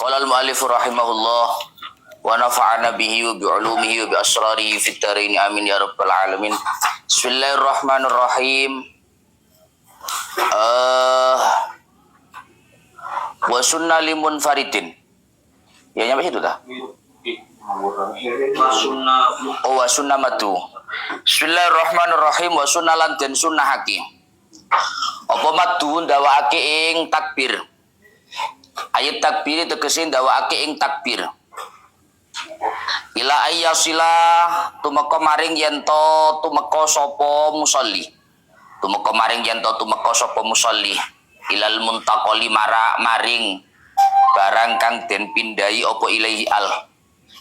Qala al-mu'allif rahimahullah wa nafa'ana bihi wa bi'ulumihi wa bi asrarihi fid dharain amin ya rabbal alamin. Bismillahirrahmanirrahim. Wa sunna limun faridin. Ya nyampe situ dah. Wa sunna matu. Bismillahirrahmanirrahim. Wa sunna lan den sunnahake. Apa matu ndawake ing takbir. Ayat takbir tegese ndawake ing takbir. Ila ayyasila tumeka maring yen to tumeka sapa musolli. Tumeka maring yen to tumeka sapa musolli. Ilal muntaqali maring barang kang den pindhahi apa ilahi al.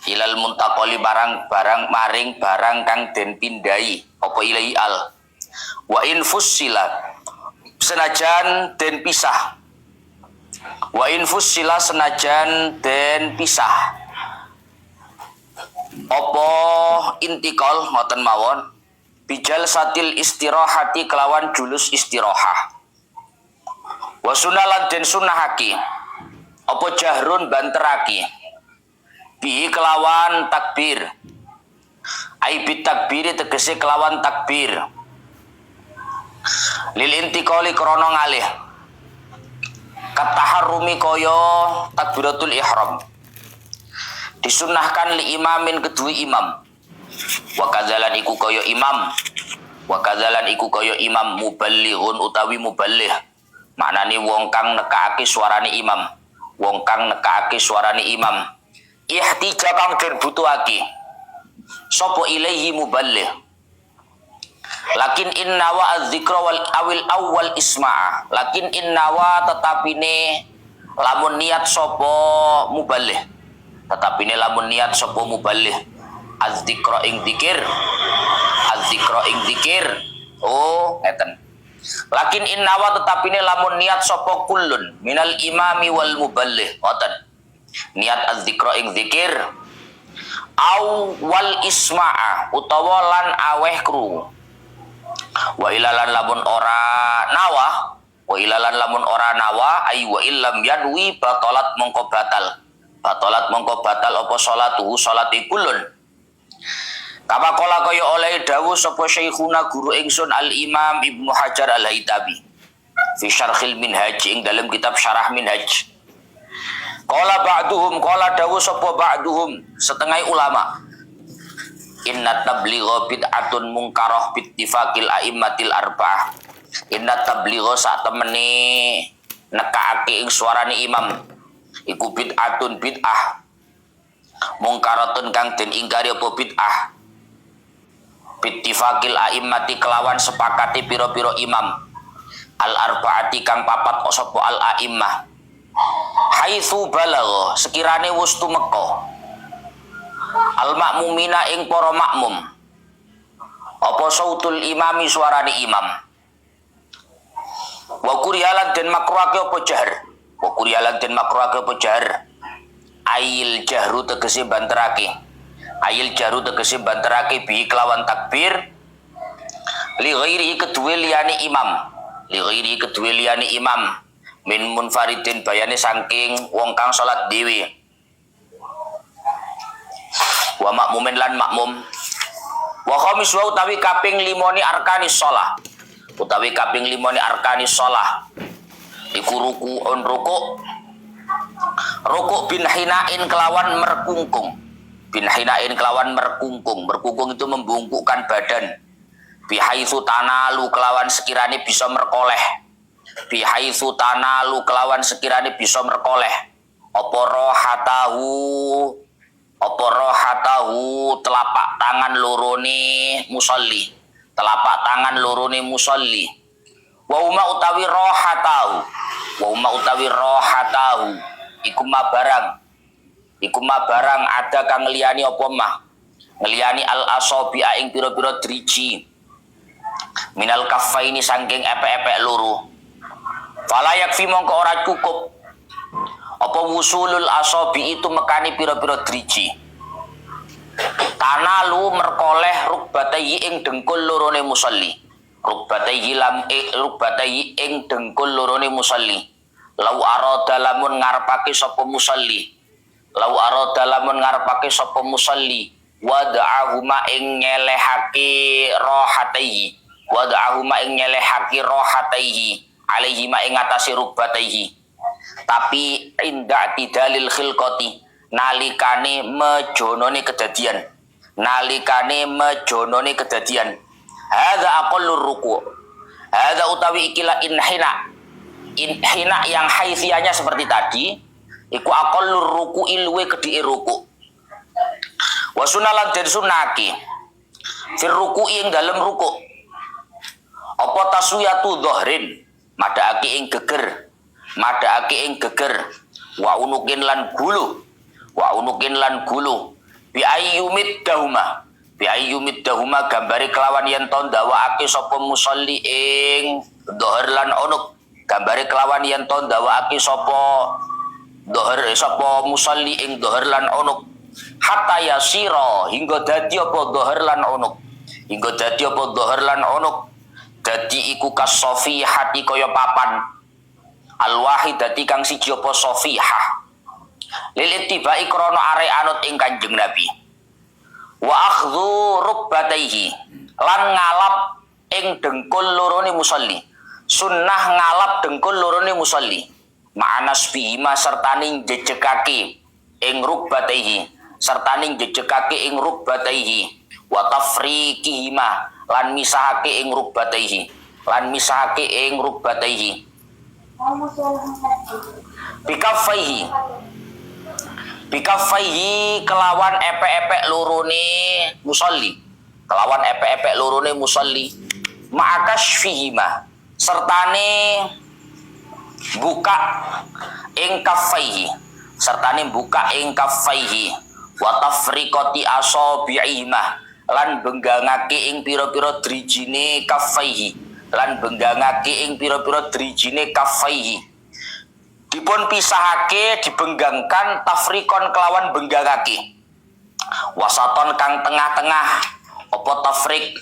Ilal muntaqali barang maring barang kang den pindhahi apa ilahi al. Wa in fussila senajan den pisah. Wa infusila senajan den pisah. Apa intikal ngoten mawon bijal satil istirahati kelawan julus istirahah. Wa sunalan den sunahaki apa jahrun banteraki bi kelawan takbir. Ai bi takbir tegese kelawan takbir. Lil intikali krana ngalih kataharrumi koyo takbiratul ihram disunahkan li imamin kedua imam wa kadzalan iku koyo imam muballighun utawi muballigh maknane wong kang nekake suarane imam ihtija kang den butuhake sapa ilaihi muballigh. Lakin innawa az-zikra wal awal isma'a. Lakin innawa tetapine lamun niat sapa muballigh. Tetapine lamun niat sapa muballigh. Az-zikra ing zikir. Oh, ngeten. Lakin innawa tetapine lamun niat sapa kullun minal imami wal muballigh. Ngoten. Niat az-zikra ing zikir. Au wal isma'a utawa lan aweh krungu. Wa ilalan lamun ora nawa ay wa illam yanwi batalat mongko batal apa salatuhu salati kulun kama kala kaya oleh dawuh sapa syekhuna guru ingsun al imam Ibnu Hajar al Haytami fi syarhil minhaj ing dalam kitab syarah minhaj kala dawuh sapa ba'duhum setengah ulama. Inna tabligha bid'atun mungkarah bittifaqil a'immatil arba'ah. Inna tabligha sak temene nekake ing suarane imam iku bid'atun bid'ah. Mungkaratun kang den ingkari apa bid'ah. Bittifaqil a'immati kelawan sepakati pira-pira imam. Al arba'ati kang papat sapa al a'immah. Haitsu balagha sekirane wis tumeka. Al makmumina ing para makmum apa sautul imami suarane imam wa kuriyalan den makruhake apa jahr ail jahru tegese banterake bi kelawan takbir li ghairi kedue liyane imam min munfaridin bayane saking wong kang salat dhewe wa makmumin lan makmum wa khamis wa utawi kaping 5 arkanis shalah iku ruku'un ruku' bin hinain kelawan merkungkung itu membungkukkan badan bihaitsu tanalu kelawan sekirane bisa merkoleh apa rohatahu telapak tangan lorone musolli wa uma utawi rohatahu iku ma barang ada kang ngliyani apa mah ngliyani al asabi'a ing pira-pira driji minal kaffaini saking epek-epek loro fala yakfi mongko ora cukup apa wusulul asabi itu mekani pira-pira driji tanalu merkoleh rukbatayhi ing dengkul lorone musolli rukbatayhi ing dengkul lorone musolli lau arada lamun ngarepake sapa musolli lau arada lamun ngarepake sapa musalli wada'ahuma ing nyelehake rohataihi wada'ahuma ing nyelehake rohataihi alaihi ma ing ngatasi rukbataihi tapi inda tidalil khilqati nalikane mejonone kedadian hadza aqallur ruku hadza utawi ikilah inhina yang haithianya seperti tadi iku aqallur ruku ilwe kedhi ruku wa sunalan den sunaki fir ruku ing dalem ruku apa taswiyatu dhahrin madhaake ing geger wa unukin lan gulu bi ayyumid dahuma gambare kelawan yen to ndawaake sapa musolli ing dhahar lan unuk gambare kelawan yen to ndawaake sapa musolli ing dhahar lan unuk hatta yasira hingga dadi apa dhahar lan unuk dadi iku kasofi hati kaya papan alwahid dadi kang siji apa sofihah lil ittiba'i krana arek anut ing Kanjeng Nabi wa akhdhu rukbataihi lan ngalap ing dengkul lorone musolli sunnah ngalap dengkul lorone musolli ma'anas bihima sertaning jejekake ing rukbataihi wa tafriqihima lan misahake ing rukbataihi bikafaihi kelawan epek-epek lorone musolli ma'akashfihima sertane buka ing kaffaihi wa tafriqati asabi'ihima lan benggangake ing pira-pira drijine kaffaihi dipun pisahake dibenggangkan tafrikon kelawan benggangake wasaton kang tengah-tengah apa tafrik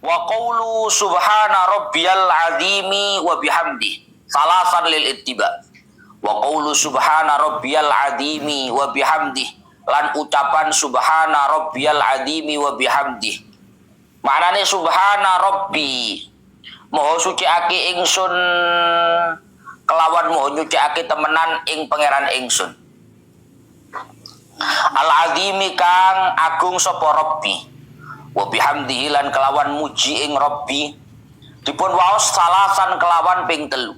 wa qaulu subhana rabbiyal azimi wa bihamdi salasan lil ittiba wa qaulu subhana rabbiyal azimi wa bihamdi lan ucapan subhana rabbiyal azimi wa bihamdi maknane subhana rabbi moho suciake ingsun kelawan moho nyuciake temenan ing pangeran ingsun al azimi kang agung sapa rabbi wa bihamdihi lan kelawan muji ing rabbi dipun waos salasan kelawan ping telu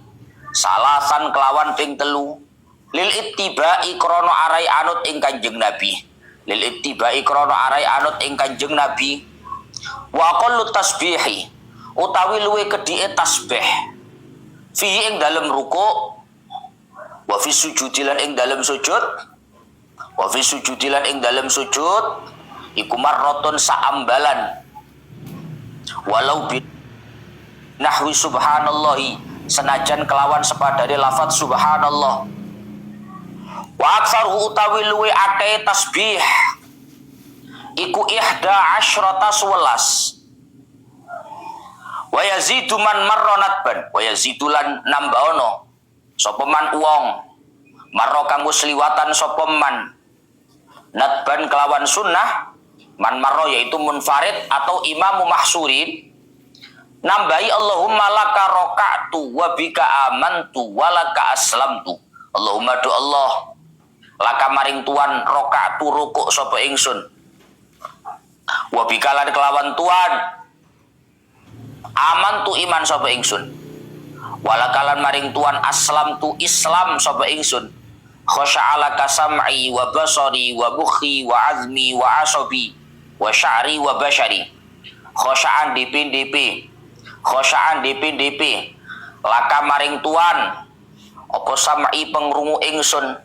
lil ittiba'i krana arai anut ing Kanjeng Nabi wa qallu tasbihi utawi luwe kedhike tasbih fi ing dalem ruku wa fi sujudilan ing dalem sujud iku marratun saambalan walau bi nahwi subhanallahi senajan kelawan sepadane lafaz subhanallah wa aktsaru utawi luwe akeh tasbih iku 11 wa yazidu man marronatban wa yazidulan nambaono sapa man wong marro kanggo sliwatan sapa man natban kelawan sunnah man marro yaitu munfarid atau imamu mahsurin nambahi Allahumma laka roka'tu wa bika amantu wa laka aslamtu Allahumma do Allah laka maring tuan roka'tu rukuk sapa ingsun wa bika lan kelawan tuan amantu iman sapa ingsun walakalan maring tuan aslamtu islam sapa ingsun khosya'alaka sam'i wa basari wa mukhi wa azmi wa asabi wa sya'ri wa bashari khosya'an DP laka maring tuan apa sam'i pengrungu ingsun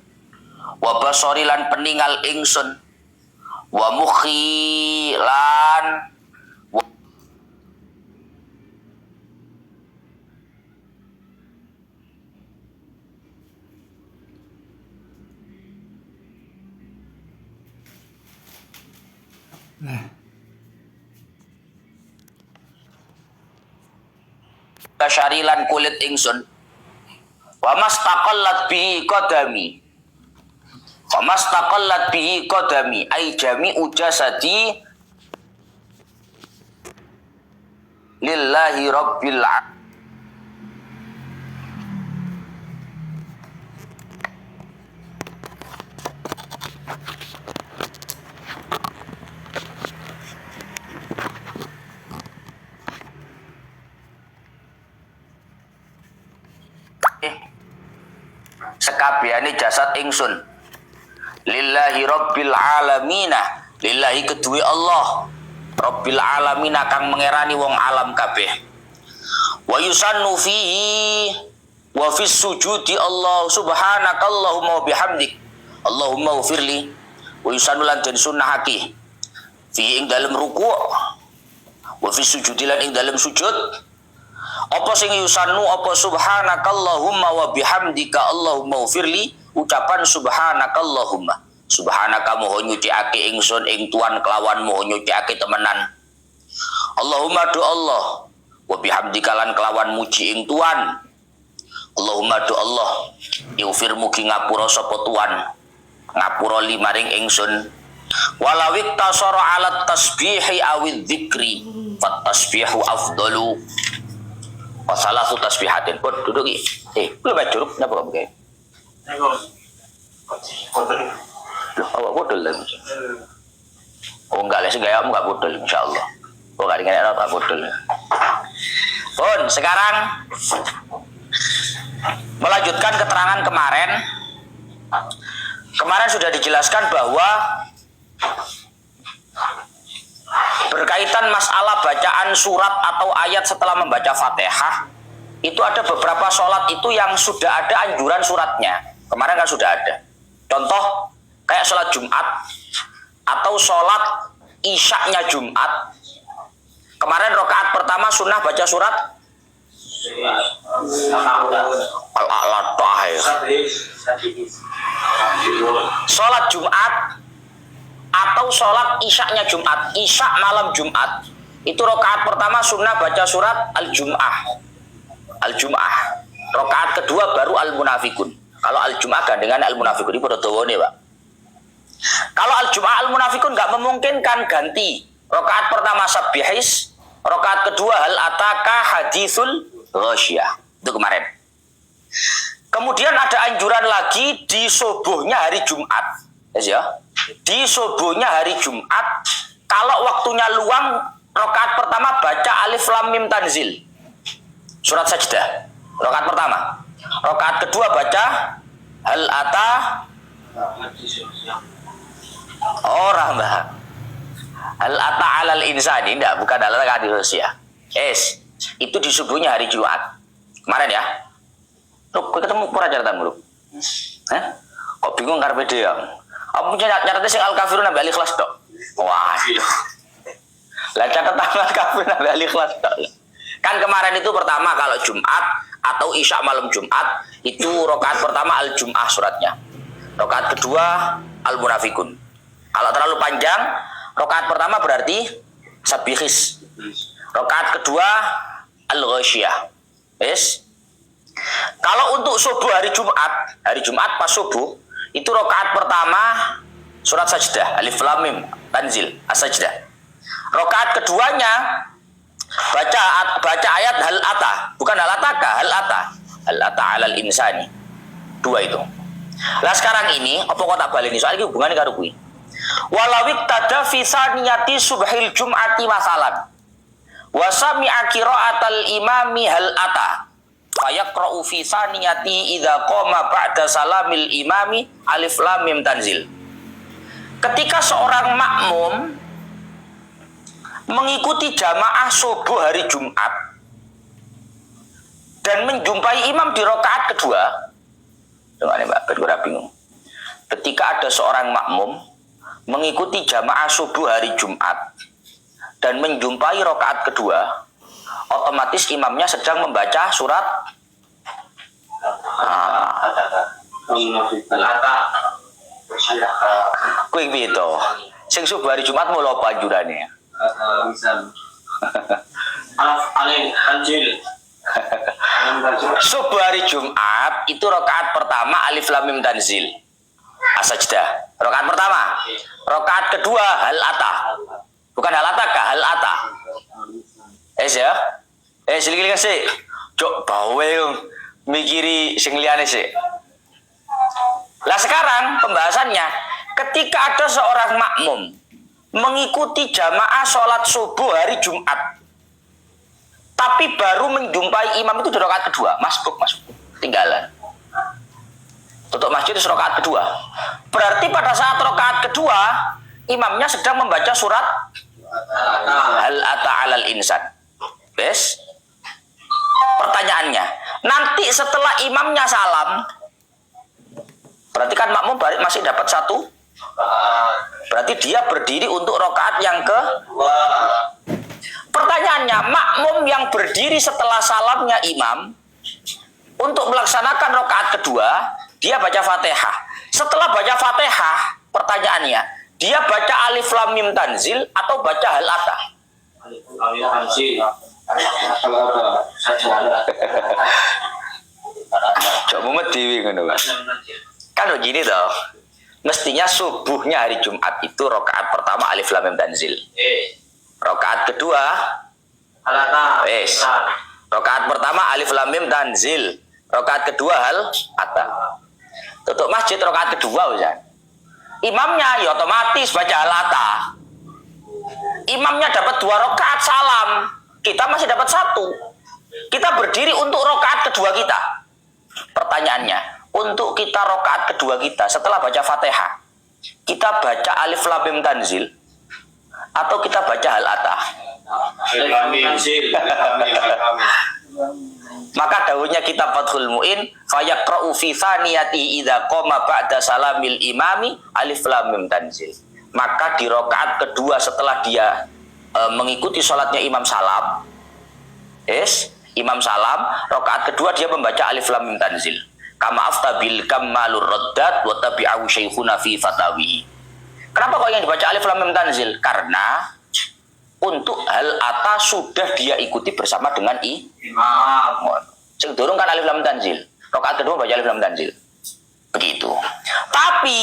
wa basari lan peningal ingsun wa mukhi lan kasyarilan kulit ingsun Wa mastaqallat bihi qadami. Wa mastaqallat bihi qadami ay jami'u jasadi lillahi rabbil alamin. Sekabehane jasad ingsun lillahi rabbil alamina, lillahi kedue Allah rabbil alamina kang mengerani wong alam kabeh. Wa yusannu fihi wa fis sujudi Allah subhanaka Allahumma wa bihamdik Allahumma ufirli. Wa yusannu lan den sunnahake fi ing dalem ruku' wa fis sujudi lan ing dalem sujud. Apa sing yusannu apa subhanakallahumma wa bihamdika Allahumma ufirli, ucapan subhanakallahumma, subhanaka mohon nyucikake ingsun ing Tuhan kelawan mohon nyucikake temenan. Allahumma do Allah wa bihamdika lan kelawan muji ing Tuhan. Allahumma do Allah iufir mugi ngapura sapa Tuhan, ngapura limaring ingsun. Walawik tasara alat tasbihi awid dzikri fat tasbihu afdalu. Masalah su tasbihatin pun duduk ini. Belum baca curug, kenapa kau begini? Loh, awak bodol lagi. Oh enggak lah, segaya enggak bodol, insya Allah. Oh enggak dengan apa bodol. Pun sekarang melanjutkan keterangan kemarin. Kemarin sudah dijelaskan bahwa berkaitan masalah bacaan surat atau ayat setelah membaca Fatihah, itu ada beberapa sholat itu yang sudah ada anjuran suratnya. Kemarin kan sudah ada. Contoh kayak sholat Jumat atau sholat isyaknya Jumat. Kemarin rakaat pertama sunnah baca surat Al-A'la. Sholat Jumat atau sholat isyaknya Jumat, isyak malam Jumat, itu rakaat pertama sunnah baca surat Al-Jum'ah. Al-Jum'ah. Rakaat kedua baru Al-Munafikun. Kalau Al-Jum'ah gandengan Al-Munafikun, ini pada dawane, Pak. Kalau Al-Jum'ah Al-Munafikun nggak memungkinkan ganti. Rakaat pertama Sabbihis, rakaat kedua Hal Ataka Haditsul Ghasyiyah. Itu kemarin. Kemudian ada anjuran lagi di subuhnya hari Jumat. Ya. Di subuhnya hari Jumat, kalau waktunya luang, rakaat pertama baca Alif Lam Mim Tanzil, surat Sajdah, rakaat pertama. Rakaat kedua baca Hal Ata. Orang bah. Hal Ata Alal Insani, enggak, bukan Hal Ata Alal Insani. Itu di subuhnya hari Jumat. Kemarin ya. Loh, ketemu pura catatan dulu. Kok bingung karpe dia? Apa nyatetnya sing Al-Kafirun nambah Al-Ikhlas tok? Waduh. Lah catatan Al-Kafirun nambah Al-Ikhlas tok. Kan kemarin itu pertama kalau Jumat atau Isya malam Jumat itu rakaat pertama Al-Jum'ah suratnya. Rakaat kedua Al-Munafikun. Kalau terlalu panjang, rakaat pertama berarti Sabbihis. Rakaat kedua Al-Ghasyiyah. Yes. Kalau untuk subuh hari Jumat pas subuh itu rakaat pertama surat Sajdah, Alif Lam Mim Tanzil, As-Sajdah. Rakaat keduanya baca ayat Hal Ata, bukan Hal Ataka, Hal Ata. Hal Ata Alal Insani. Dua itu. Lah sekarang ini apa kok tak baleni soal iki hubungannya karo kuwi. Walawik tada fi saniyati subhil jum'ati masalan. Wa sami'a qira'atal imami Hal Ata. Fayaqra'u fi saniyati idza qama ba'da salamil imami Alif Lam Mim Tanzil. Ketika seorang makmum mengikuti jamaah subuh hari Jumat dan menjumpai imam di rakaat kedua, dengar Mbak, kedua bingung. Ketika ada seorang makmum mengikuti jamaah subuh hari Jumat dan menjumpai rakaat kedua, otomatis imamnya sedang membaca surat kuwi piye sing subuh hari Jumat mau apa anjurane misal Subuh hari Jumat itu rakaat pertama alif lam mim tanzil. As-sajdah. Rakaat pertama. Rakaat kedua hal ata. Bukan hal ata kah? Hal ata. Ya. Silik-silik sih. Cok bawe mikiri sing liyane sih. Lah sekarang pembahasannya, ketika ada seorang makmum mengikuti jamaah sholat subuh hari Jumat, tapi baru menjumpai imam itu di rakaat kedua, masuk, tinggalan. Tutup masjid itu rakaat kedua. Berarti pada saat rakaat kedua, imamnya sedang membaca surat hal ata alal insan. Yes. Pertanyaannya, nanti setelah imamnya salam, berarti kan makmum masih dapat satu. Berarti dia berdiri untuk rakaat yang ke. Pertanyaannya, makmum yang berdiri setelah salamnya imam untuk melaksanakan rakaat kedua, dia baca Fatihah. Setelah baca Fatihah, pertanyaannya, dia baca alif lam mim tanzil atau baca hal ata? Alif lam mim tanzil. Coba mumet dewi ngono, Pak. Kan begini toh. Mestinya subuhnya hari Jumat itu rakaat pertama alif lam mim tanzil. Rakaat kedua rakaat pertama alif lam mim tanzil. Rakaat kedua hal ata. Tutup masjid rakaat kedua Ustaz. Imamnya ya otomatis baca hal ata. Imamnya dapat 2 rakaat salam. Kita masih dapat 1. Kita berdiri untuk rakaat kedua kita. Pertanyaannya, untuk kita rakaat kedua kita setelah baca Fatihah, kita baca alif lam mim tanzil atau kita baca hal ata? Alif lam mim tanzil. Maka dawuhnya kitab Fathul Mu'in, fayaqra'u fi thaniyati idza qama ba'da salamil imami alif lam mim tanzil. Maka di rakaat kedua setelah dia mengikuti sholatnya imam salam, imam salam, rakaat kedua dia membaca alif lam mim tanzil. Kama aftabil kammalur raddat wa tabi'ahu syekhuna fi fatawi. Kenapa kok yang dibaca alif lam mim tanzil? Karena untuk hal ata sudah dia ikuti bersama dengan imam. Sing durung kan alif lam mim tanzil. Rakaat kedua baca alif lam mim tanzil. Begitu. Tapi,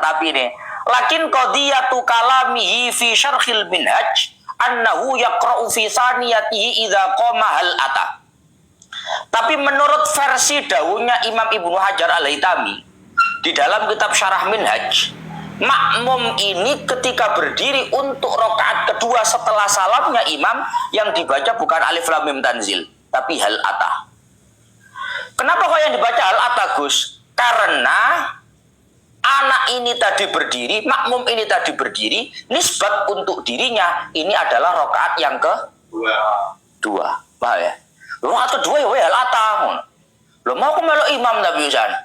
tapi nih, lakin qadiyatu kalamihi fi syarhil minhaj annahu yaqra'u fi thaniyatihi idza qama hal ata. Tapi menurut versi dawuhnya Imam Ibnu Hajar Al-Haytami di dalam kitab Syarah Minhaj, makmum ini ketika berdiri untuk rakaat kedua setelah salamnya imam, yang dibaca bukan alif lam mim tanzil, tapi hal ata. Kenapa kok yang dibaca hal ata, Gus? Karena anak ini tadi berdiri, makmum ini tadi berdiri, nisbat untuk dirinya ini adalah rakaat yang kedua. Paham ya? Rakaat kedua ya hal ata. Lo mau aku melok imam tapi Ustaz.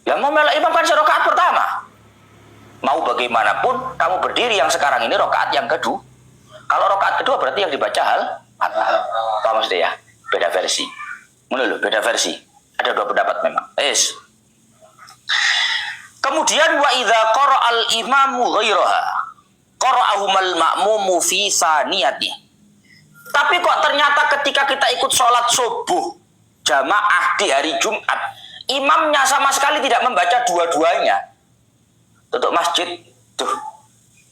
Ya mau melok imam kan rakaat pertama. Mau bagaimanapun kamu berdiri yang sekarang ini rakaat yang kedua. Kalau rakaat kedua berarti yang dibaca hal ata. Apa maksudnya ya? Beda versi. Menurut beda versi. Ada 2 pendapat memang. Kemudian wa idza qara'al imamu ghairaha qara'ahumal ma'mumu fi saniyati. Tapi kok ternyata ketika kita ikut sholat subuh jamaah di hari Jumat, imamnya sama sekali tidak membaca dua-duanya. Tutup masjid, tuh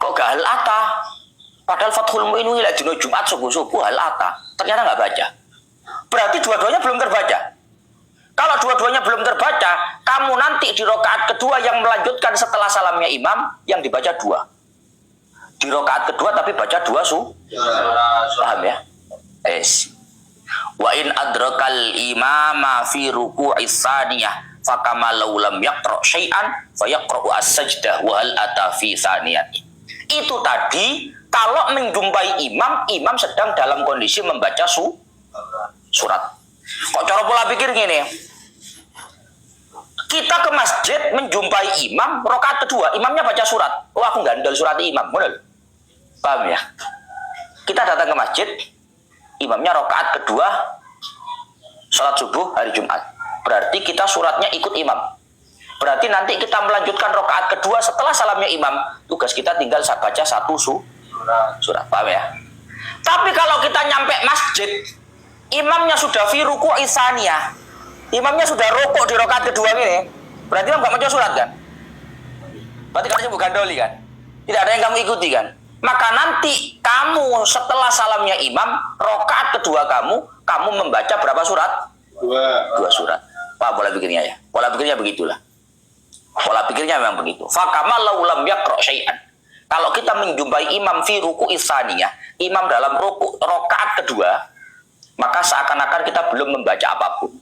kok gak hal ata? Padahal Fathul Mu'in ini dino Jumat subuh-subuh hal ata, ternyata nggak baca. Berarti dua-duanya belum terbaca. Kalau dua-duanya belum terbaca, kamu nanti di rakaat kedua yang melanjutkan setelah salamnya imam, yang dibaca 2. Di rakaat kedua tapi baca 2 paham ya? Wa in adrakal imama fi ruku'is tsaniyah fakama law lam yaqra syai'an fayaqra'u as-sajdah wa hal ata fi tsaniyati. Itu tadi kalau menjumpai imam sedang dalam kondisi membaca surat. Kok cara pola pikir gini? Kita ke masjid menjumpai imam rakaat kedua, imamnya baca surat. Oh, aku gandol surat imam, benar? Paham ya? Kita datang ke masjid, imamnya rakaat kedua sholat subuh hari Jumat. Berarti kita suratnya ikut imam. Berarti nanti kita melanjutkan rakaat kedua setelah salamnya imam. Tugas kita tinggal baca 1 surat. Paham ya? Tapi kalau kita nyampe masjid, imamnya sudah fi ruku' isaniyah, imamnya sudah rukuk di rakaat kedua ini, berarti imam gak maca surat kan? Berarti kan bukan doli kan? Tidak ada yang kamu ikuti kan? Maka nanti kamu setelah salamnya imam, rakaat kedua kamu membaca berapa surat? Dua surat. Pak, pola pikirnya ya. Pola pikirnya begitulah. Pola pikirnya memang begitu. Fakamal lam yaqra syai'an. Kalau kita menjumpai imam fi ruku' isaniyah, imam dalam ruku' rakaat kedua, maka seakan-akan kita belum membaca apapun.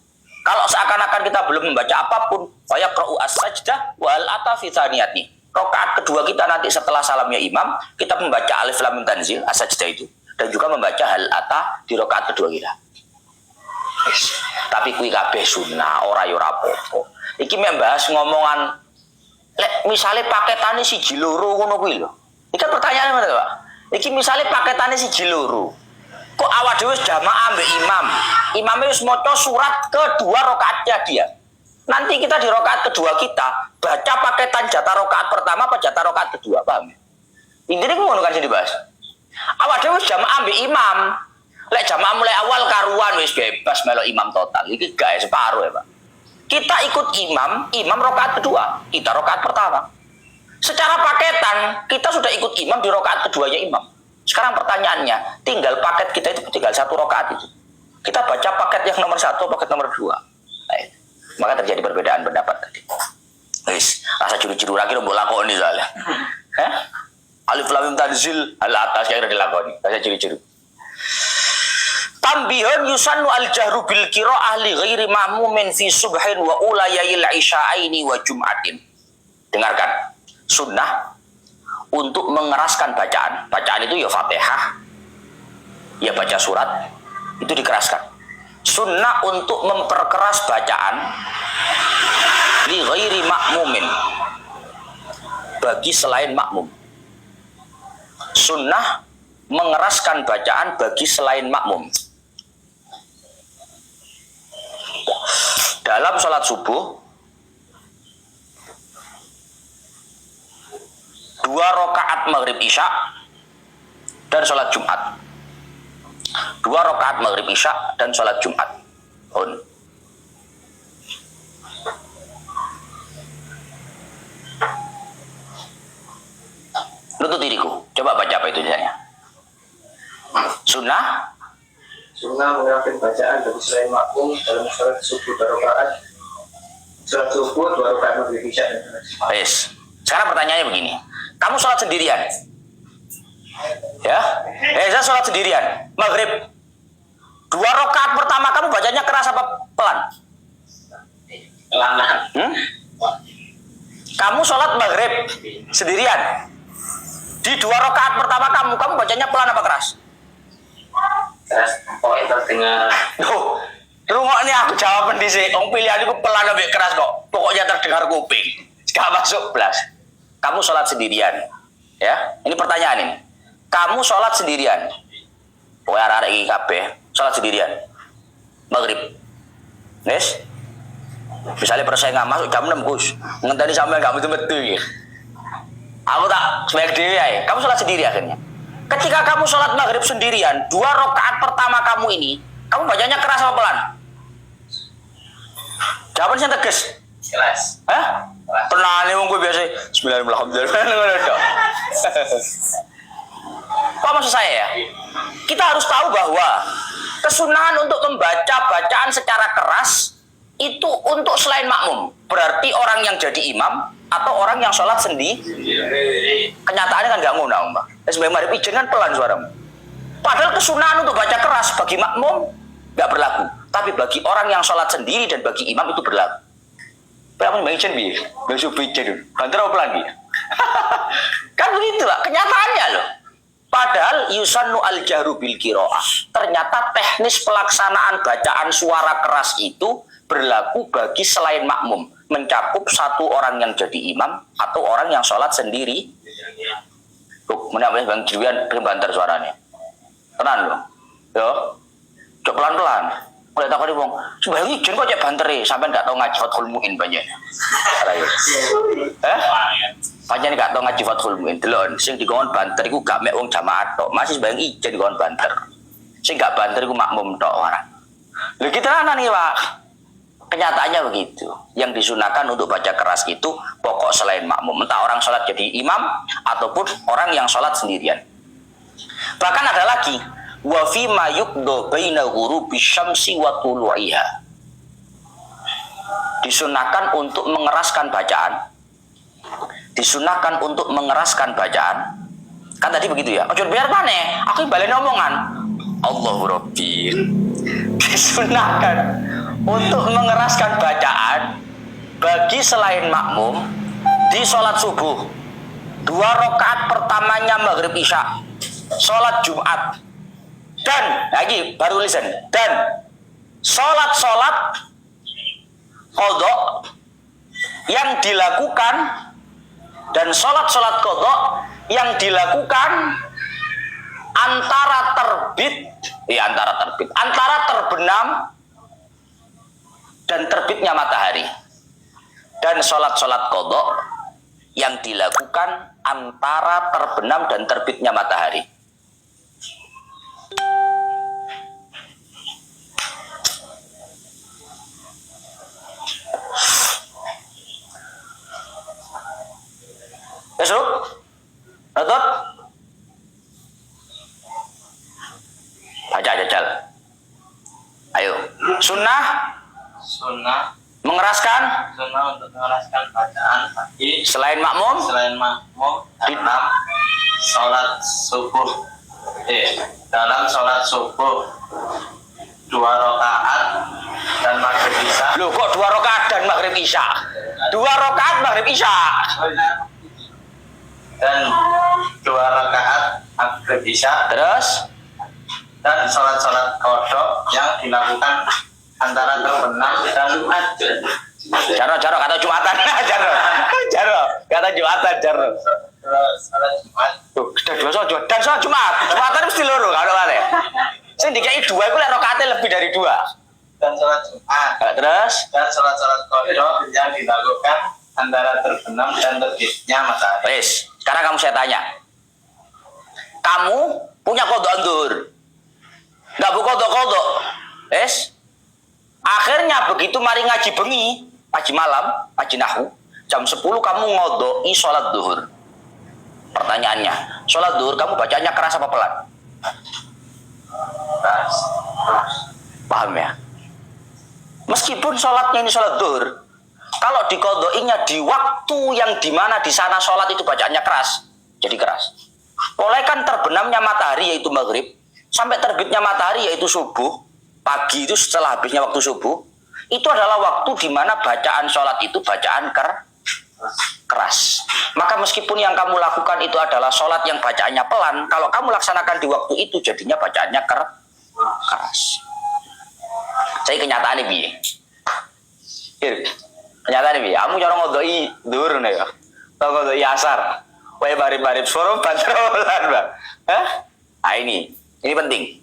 Kalau seakan-akan kita belum membaca apapun, fa yaqra'u as-sajdah wal ata fi tsaniyati. Rakaat kedua kita nanti setelah salamnya imam, kita membaca alif lam mim tanzil as-sajdah itu, dan juga membaca hal ata di rakaat kedua kita. Tapi kuwi kabeh sunnah, ora yo ora apa-apa. Iki mek bahas ngomongan lek misale paketane siji loro ngono kuwi lho. Iki kan pertanyaane ngono, Pak. Iki misale paketane siji loro. Kok awak dhewe jamaah mbek imam. Imamnya wis maca surat kedua rakaatnya dia. Nanti kita di rakaat kedua kita baca paketan jatah rakaat pertama apa jatah rakaat kedua, paham? Intine ngono kan sing dibahas. Awak dhewe jamaah mbek imam. Lek jamaah mulai awal karuan wis bebas melok imam total. Iki gak separuh ya, Pak. Kita ikut imam rakaat kedua, kita rakaat pertama. Secara paketan, kita sudah ikut imam di rakaat keduanya imam. Sekarang pertanyaannya, tinggal paket kita itu tinggal satu rakaat itu. Kita baca paket yang nomor 1, paket nomor 2. Nah, maka terjadi perbedaan pendapat tadi. Wis, rasa curu-curu lagi mbok lakoni soalnya. Hah? Alif lam mim tanzil al atas yang dilakoni. Rasa curu-curu. Tambihun yusannu al-jahru bil qira'ah li ghairi ma'mumin fi subhin wa ulayil isya'aini wa jum'atin. Dengarkan. Sunnah untuk mengeraskan bacaan. Bacaan itu ya Fatihah, ya baca surat, itu dikeraskan. Sunnah untuk memperkeras bacaan li ghairi ma'mumin, bagi selain makmum. Sunnah mengeraskan bacaan bagi selain makmum. Dalam sholat subuh 2 rakaat maghrib isya dan sholat Jumat. 2 rakaat maghrib isya dan sholat Jumat. Lutut diriku. Coba baca apa itu tulisannya. Sunnah mengeraskan bacaan bagi selain makmum dalam sholat subuh 2 rakaat. Sholat subuh 2 rakaat maghrib isya dan sholat Jumat. Yes. Sekarang pertanyaannya begini. Kamu sholat sendirian? Ya? Saya sholat sendirian. Maghrib. 2 rakaat pertama kamu bacanya keras apa pelan? Pelan. Kamu sholat maghrib sendirian. Di 2 rakaat pertama kamu bacanya pelan apa keras? Keras. Pokoknya terdengar. Duh, rungokne aku jawaban dhisik. Wong pilihanku pelan ambek keras kok. Pokoknya terdengar kuping. Gak masuk blas. Kamu sholat sendirian. Ya, ini pertanyaan ini. Kamu sholat sendirian. Pokoknya arek-arek iki kabeh sholat sendirian. Maghrib. Nes? Misalnya persaingan masuk jam 6, Gus. Ngenteni sampean gak metu-metu iki. Aku tak sebaik dhewe ae. Kamu sholat sendiri akhirnya. Ketika kamu sholat maghrib sendirian, 2 rakaat pertama kamu ini, kamu bacanya keras apa pelan? Jawabannya tegas. Keras. Hah? Tenane wong kowe biasa bismillahirrahmanirrahim. Apa maksud saya ya? Kita harus tahu bahwa kesunahan untuk membaca bacaan secara keras itu untuk selain makmum. Berarti orang yang jadi imam atau orang yang sholat sendiri. Kenyataannya kan gak ngundang, Mbak. Sebagai marif ijen kan pelan suaramu. Padahal kesunahan untuk baca keras bagi makmum gak berlaku. Tapi bagi orang yang sholat sendiri dan bagi imam itu berlaku. Berapa Mbak Ijen bi? Mbak Subi Ijen dulu. Banter apa pelan bi? Kan begitu Pak. Kenyataannya loh. Padahal yusannu al-jahru bil qira'ah. Ternyata teknis pelaksanaan bacaan suara keras itu berlaku bagi selain makmum. Mencakup satu orang yang jadi imam atau orang yang sholat sendiri. Loh, menapa Bang Julian banter suaranya? Tenan loh. Yo. Coba pelan-pelan. Mulai takoni wong, sembayang ijen kok cek banteri, sampean gak tau ngaji Fathul Muin banyak. Panjen gak tau ngaji Fathul Muin. Delok sing dikon banter iku gak mek wong jamaah tok, masih sembayang ijen dikon banter. Sing gak banter iku makmum tok orang. Loh kita nih Pak. Kenyataannya begitu. Yang disunahkan untuk baca keras itu pokok selain makmum. Entah orang sholat jadi imam ataupun orang yang sholat sendirian. Bahkan ada lagi. Wa fi ma yuqda baina ghurubi syamsi wa tulu'iha. Disunahkan untuk mengeraskan bacaan. Disunahkan untuk mengeraskan bacaan. Kan tadi begitu ya. Ojo biar mana? Aku balen omongan. Allahu Rabbi. Disunahkan untuk mengeraskan bacaan bagi selain makmum di sholat subuh. 2 rakaat pertamanya maghrib isya, sholat Jumat, dan lagi baru listen, dan sholat qadha yang dilakukan, dan sholat qadha yang dilakukan antara terbenam dan terbitnya matahari, dan sholat qadha yang dilakukan antara terbenam dan terbitnya matahari. Besok, Notut, baca jajal. Ayo, sunnah mengeraskan untuk mengeraskan bacaan bagi selain makmum dalam sholat subuh. Dalam sholat subuh 2 rakaat dan maghrib isya. Loh kok 2 rakaat dan maghrib isya? 2 rakaat maghrib isya. Dan 2 rakaat maghrib isya. Terus Dan sholat qadha yang dilakukan antara terbenam dan Jaro kata Jumatan. Jaro kata Jumatan. sholat Jumat. Tuh, dan sholat Jumat. Jumatan mesti loro kalau wale. Sing dikai 2 iku lek rakaate lebih dari 2. Dan sholat Jumat. Terus Dan sholat qadha yang dilakukan antara terbenam dan terbitnya matahari. wis, sekarang kamu saya tanya. Kamu punya qadha zuhur. Enggak buka qadha. Wis. Akhirnya begitu mari ngaji bengi, ngaji malam, ngaji nahwu, jam 10 kamu ngodoi sholat zuhur. Pertanyaannya, sholat zuhur kamu bacanya keras apa pelan? Keras. Paham ya? Meskipun sholatnya ini sholat zuhur, kalau dikodoinya di waktu yang dimana di sana sholat itu bacaannya keras, jadi keras. Mulai kan terbenamnya matahari yaitu maghrib, sampai terbitnya matahari yaitu subuh, pagi itu setelah habisnya waktu subuh, itu adalah waktu di mana bacaan sholat itu bacaan keras. Maka meskipun yang kamu lakukan itu adalah sholat yang bacaannya pelan, kalau kamu laksanakan di waktu itu jadinya bacaannya keras. Saya kenyataannya piye? Kenyataannya piye? Kamu cara ngodoi dhuwur nih ya. Atau ngodoi asar. Wae barip-barip suara bantrolan, Bang. Nah ini penting.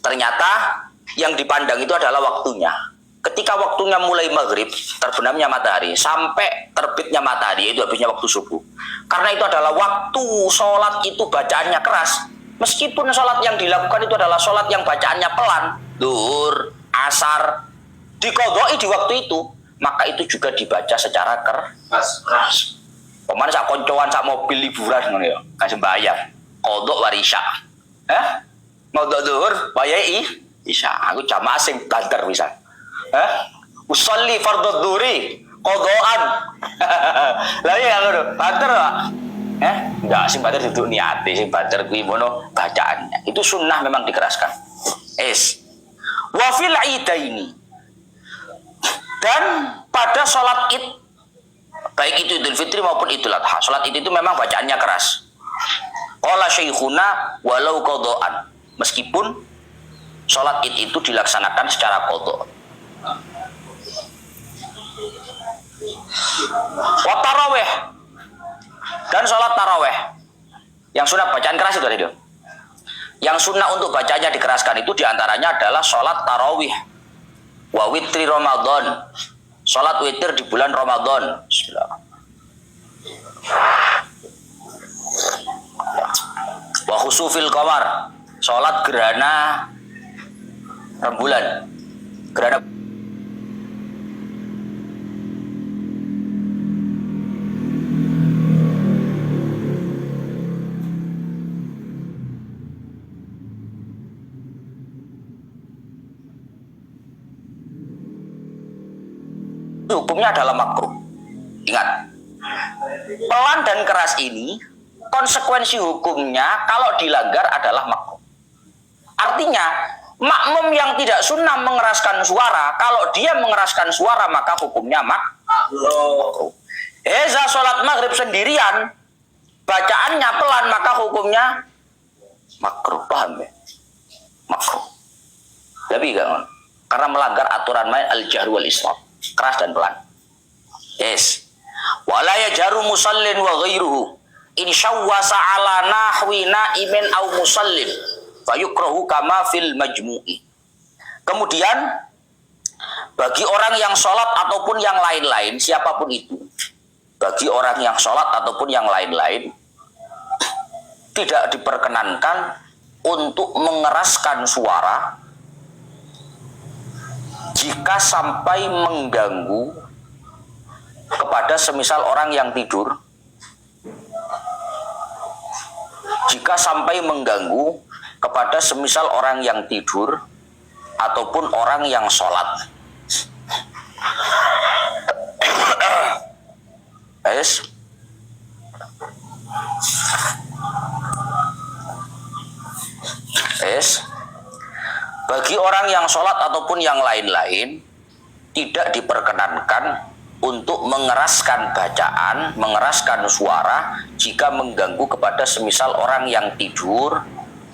Ternyata yang dipandang itu adalah waktunya. Ketika waktunya mulai maghrib, terbenamnya matahari, sampai terbitnya matahari, itu habisnya waktu subuh. Karena itu adalah waktu sholat itu bacaannya keras. Meskipun sholat yang dilakukan itu adalah sholat yang bacaannya pelan, duhur, asar, dikodoi di waktu itu, maka itu juga dibaca secara keras. Pemana sak koncoan sak mobil liburan ngono ya, kasih bayar. Kodok warisya. Mau duhur, bayai isya. Aku jamaah sing banter bisa. Usolli fardhu dzuri qadaan. Lah iya ngono. Banter kok. Enggak sing banter duduk niate, sing banter kuwi mono bacaannya. Itu sunnah memang dikeraskan. Wa fil idaini. Dan pada sholat Id, baik itu Idul Fitri maupun Idul Adha, sholat Id itu memang bacaannya keras. Qala syekhuna walau qadaan. Meskipun sholat Id itu dilaksanakan secara qadha. Wa tarawih. Dan sholat tarawih. Yang sunnah bacaan keras itu tadi. Yang sunnah untuk bacanya dikeraskan itu diantaranya adalah sholat tarawih. Wa witri Ramadan. Sholat witir di bulan Ramadan. Bismillah. Wa khusufil qamar. Sholat gerhana rembulan. Karena hukumnya adalah makruh. Ingat, pelan dan keras ini konsekuensi hukumnya kalau dilanggar adalah makruh. Artinya makmum yang tidak sunnah mengeraskan suara, kalau dia mengeraskan suara maka hukumnya makruh. Eza sholat maghrib sendirian, bacaannya pelan maka hukumnya makruh. Paham ya? Makruh. Tapi kan karena melanggar aturan main al-jahr wal israf, keras dan pelan. Yes. Wala yajaru musallin wa ghairuhu in syawwasa ala nahwi naimin au musallin fayukrahu kama fil majmu'i. Kemudian bagi orang yang sholat ataupun yang lain-lain, siapapun itu, bagi orang yang sholat ataupun yang lain-lain, tidak diperkenankan untuk mengeraskan suara jika sampai mengganggu kepada semisal orang yang tidur, jika sampai mengganggu kepada semisal orang yang tidur ataupun orang yang sholat. Yes. Yes. Bagi orang yang sholat ataupun yang lain-lain tidak diperkenankan untuk mengeraskan bacaan, mengeraskan suara jika mengganggu kepada semisal orang yang tidur,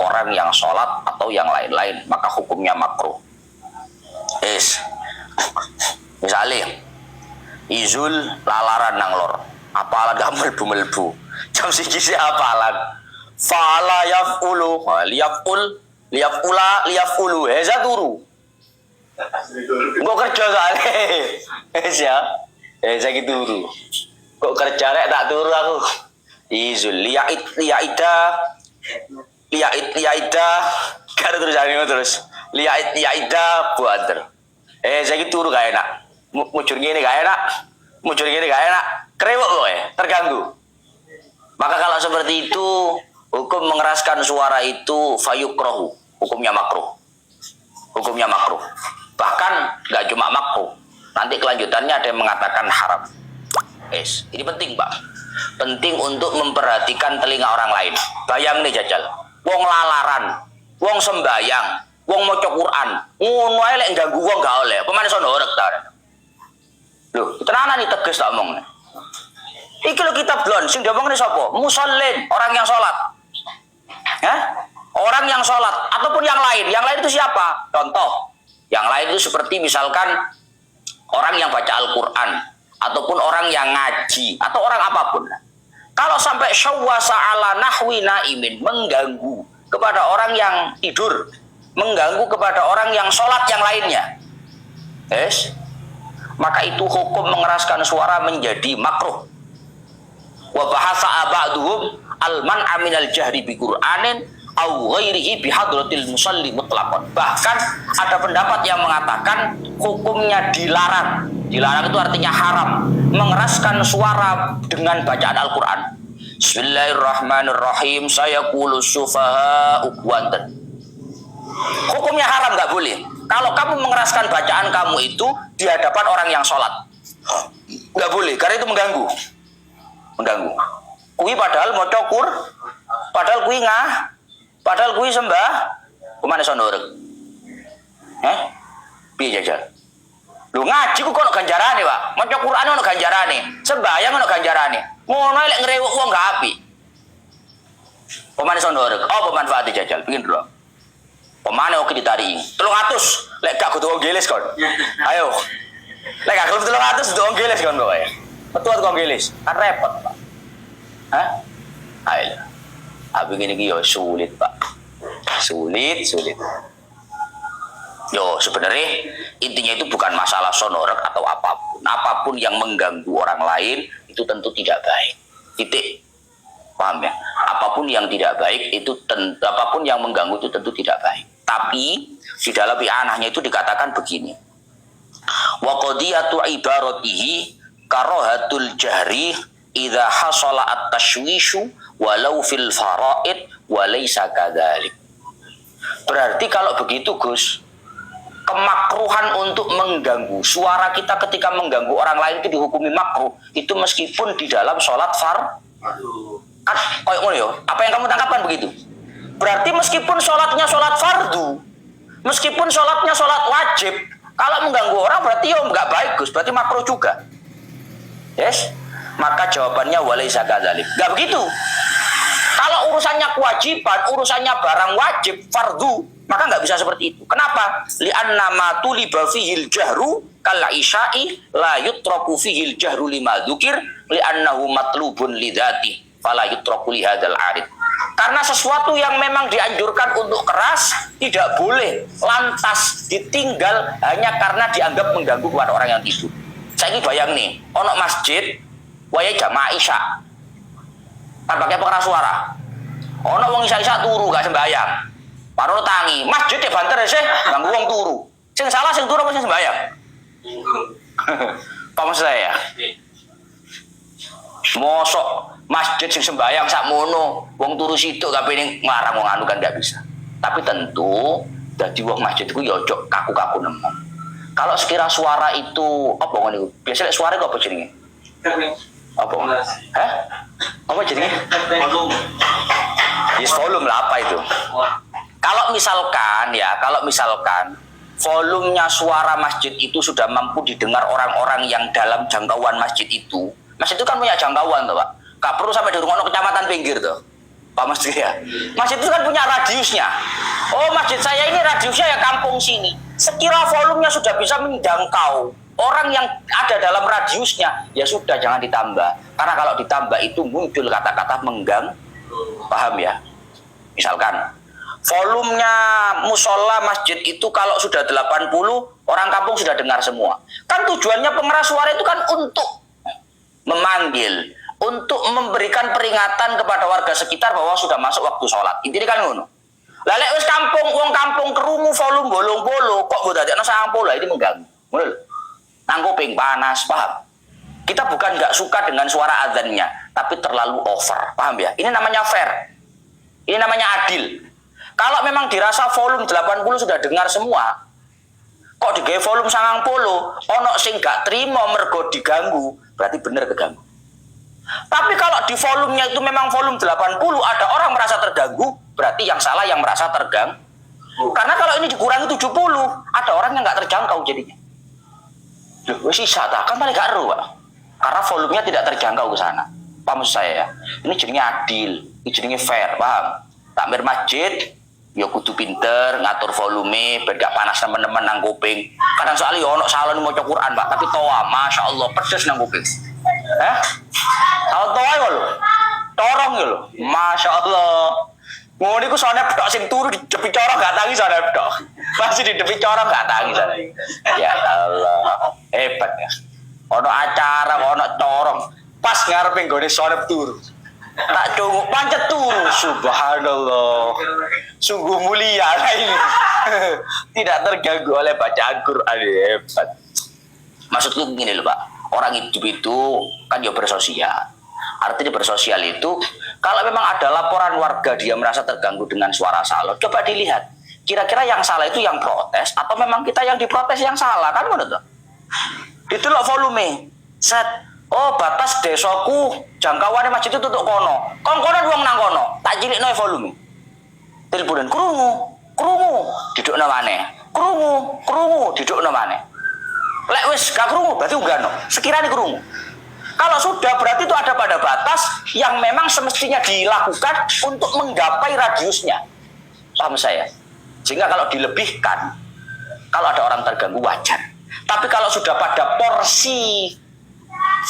orang yang sholat atau yang lain-lain, maka hukumnya makruh. Yes. Misalnya izul lalaran nang lor, apalan gak melbu-melbu jam siji sih apalan fala yaf'ulu liyaf'ulu heza turu kok kerja soalnya ya saya gitu turu kok kerja rek tak turu aku izul liyaida kada terus liyaida buater saya gitu turu gak enak muncul gini gak enak krewok loh ya, terganggu. Maka kalau seperti itu hukum mengeraskan suara itu fayukrohu, hukumnya makruh. Bahkan gak cuma makruh, nanti kelanjutannya ada yang mengatakan haram. Yes. Ini penting Pak, penting untuk memperhatikan telinga orang lain. Bayang nih jajal, wong lalaran, wong sembayang, wong maca Quran, ngono ae lek ganggu wong gak oleh. Pemane sono orek ta. Loh, tenanan iki tegas tak omong. Iki lho kitab blon sing diomongne sapa? Musallin, orang yang sholat. Orang yang sholat ataupun yang lain. Yang lain itu siapa? Contoh, yang lain itu seperti misalkan orang yang baca Al-Quran ataupun orang yang ngaji atau orang apapun. Kalau sampai syawwasa ala nahwi naimin, mengganggu kepada orang yang tidur, mengganggu kepada orang yang sholat yang lainnya, yes, maka itu hukum mengeraskan suara menjadi makruh. Wa bahasa ba'duhum al-man'a minal jahri bi Qur'anin au ghairihi bi hadratil musalli mutlaqan. Bahkan ada pendapat yang mengatakan hukumnya dilarang. Dilarang itu artinya haram, mengeraskan suara dengan bacaan Al-Qur'an. Bismillahirrahmanirrahim. Sayaqulu sufaha'u wanten. Hukumnya haram, nggak boleh. Kalau kamu mengeraskan bacaan kamu itu di hadapan orang yang sholat, nggak boleh, karena itu mengganggu. Kui padahal mau cokur, padahal kui sembah, kemana sondorek? Piye jajal? Lu ngaji ku kono ganjarane, Pak. Maca Quran ono ganjarane, sembahyang ono ganjarane. Ngono lek ngrewuk wong gak apik. Pemane sondorek, apa manfaate jajal? Bikin dulu. Pemane oke ditari 300, lek gak kudu wong gelis kon. Ayo. Lek gak kudu 300 kudu wong gelis kon kowe. Betul wong gelis, kan repot, Pak. Ayo. Begini yo sulit, Pak. Sulit. Yo, sebenarnya intinya itu bukan masalah sonorek atau apapun. Apapun yang mengganggu orang lain itu tentu tidak baik. Titik. Paham ya? Apapun yang tidak baik itu apapun yang mengganggu itu tentu tidak baik. Tapi di dalam i'anahnya itu dikatakan begini. Wa qadiyatu ibaratihi karahatul jahri idza hasala at-tashwishu walau fil faraid wa laysa kadzalik. Berarti kalau begitu Gus, kemakruhan untuk mengganggu suara kita ketika mengganggu orang lain itu dihukumi makruh. Itu meskipun di dalam sholat kan kayak ngono ya. Apa yang kamu tangkapkan begitu? Berarti meskipun sholatnya sholat fardu, meskipun sholatnya sholat wajib, kalau mengganggu orang berarti ya nggak baik Gus, berarti makruh juga. Yes? Maka jawabannya walaysa kadzalik. Nggak begitu. Kalau urusannya kewajiban, urusannya barang wajib, fardu, maka nggak bisa seperti itu. Kenapa? Li'anna ma tuliba fihil jahru kal isya'i la yutraku fihil jahru lima dzukir li'annahu matlubun lidzati fala yutraku li hadzal arid. Karena sesuatu yang memang dianjurkan untuk keras tidak boleh lantas ditinggal hanya karena dianggap mengganggu kepada orang yang tidur. Saya ini bayang nih, ono masjid waya jamaah isya kan pakai pengeras suara. Ono wong isya-isya turu gak sembayang. Baru tangi, masjid ya banter sih, ganggu wong turu. Sing salah sing turu apa sing sembayang? Apa maksud saya? Mosok masjid sing sembayang sak mono, wong turu situ gak pengen ngarang wong anu kan gak bisa. Tapi tentu dadi wong masjid iku ya ojo kaku-kaku nemen. Kalau sekira suara itu apa ngono niku? Biasanya suara kok apa jenenge? Apa? Hah? Apa jenenge? Volume. Yes, volume lah apa itu? Kalau misalkan volumenya suara masjid itu sudah mampu didengar orang-orang yang dalam jangkauan masjid itu. Masjid itu kan punya jangkauan tuh, Pak. Gak perlu sampai di rumah kecamatan pinggir tuh. Pak Mas ya. Masjid itu kan punya radiusnya. Oh, masjid saya ini radiusnya ya kampung sini. Sekira volumenya sudah bisa menjangkau orang yang ada dalam radiusnya, ya sudah jangan ditambah. Karena kalau ditambah itu muncul kata-kata mengganggu. Paham ya? Misalkan volumenya musola masjid itu kalau sudah 80, orang kampung sudah dengar semua. Kan tujuannya pengeras suara itu kan untuk memanggil, untuk memberikan peringatan kepada warga sekitar bahwa sudah masuk waktu sholat. Intinya kan ngono. Lah lek wis kampung, wong kampung kerungu volume bolong-bolong kok mbok dadekno 90 ini mengganggu. Ngono lho. Nang kuping panas, paham? Kita bukan nggak suka dengan suara adzannya, tapi terlalu over. Paham ya? Ini namanya fair. Ini namanya adil. Kalau memang dirasa volume 80 sudah dengar semua, kok digawe volume 90, ono sing gak terima mergo diganggu, berarti bener keganggu. Tapi kalau di volumenya itu memang volume 80, ada orang merasa terganggu, berarti yang salah yang merasa terganggu. Karena kalau ini dikurangi 70, ada orang yang gak terjangkau jadinya. Loh, sisa tak kan paling gak ero, Pak. Karena volumenya tidak terjangkau ke sana. Paham maksud saya ya? Ini jenenge adil, ini jenenge fair, paham? Takmir masjid, ya kudu pinter ngatur volume, ben gak panas teman-teman nang kuping. Kadang soalnya ya ono salon maca Quran, Pak, tapi toa, Masya Allah, pedes nang kuping. Salon toa ya lho. Torong ya lho. Masya Allah. Ngono iku sone tok sing turu di depi corong gak tangi sone tok. Masih di depi corong gak tangi sone. Ya Allah. Hebat ya. Ono acara, ono corong. Pas ngarepe nggone sone turu. Tak cunguk pancet turu. Subhanallah. Sungguh mulia ini. Tidak terganggu oleh bacaan Quran. Hebat. Maksudku gini loh, Pak. Orang hidup itu kan ya bersosial. Artinya bersosial itu kalau memang ada laporan warga dia merasa terganggu dengan suara salon, coba dilihat kira-kira yang salah itu yang protes atau memang kita yang diprotes yang salah, kan menurut ditelok volume set. Oh, batas desaku jangkauannya masjid itu tutup kono uang nang kono tak cilikno volume teleponan krungu didukno maneh krungu didukno maneh. Lek wis gak krungu berarti unggahno sekiranya krungu. Kalau sudah berarti itu ada pada batas yang memang semestinya dilakukan untuk menggapai radiusnya. Paham saya? Sehingga kalau dilebihkan, kalau ada orang terganggu wajar. Tapi kalau sudah pada porsi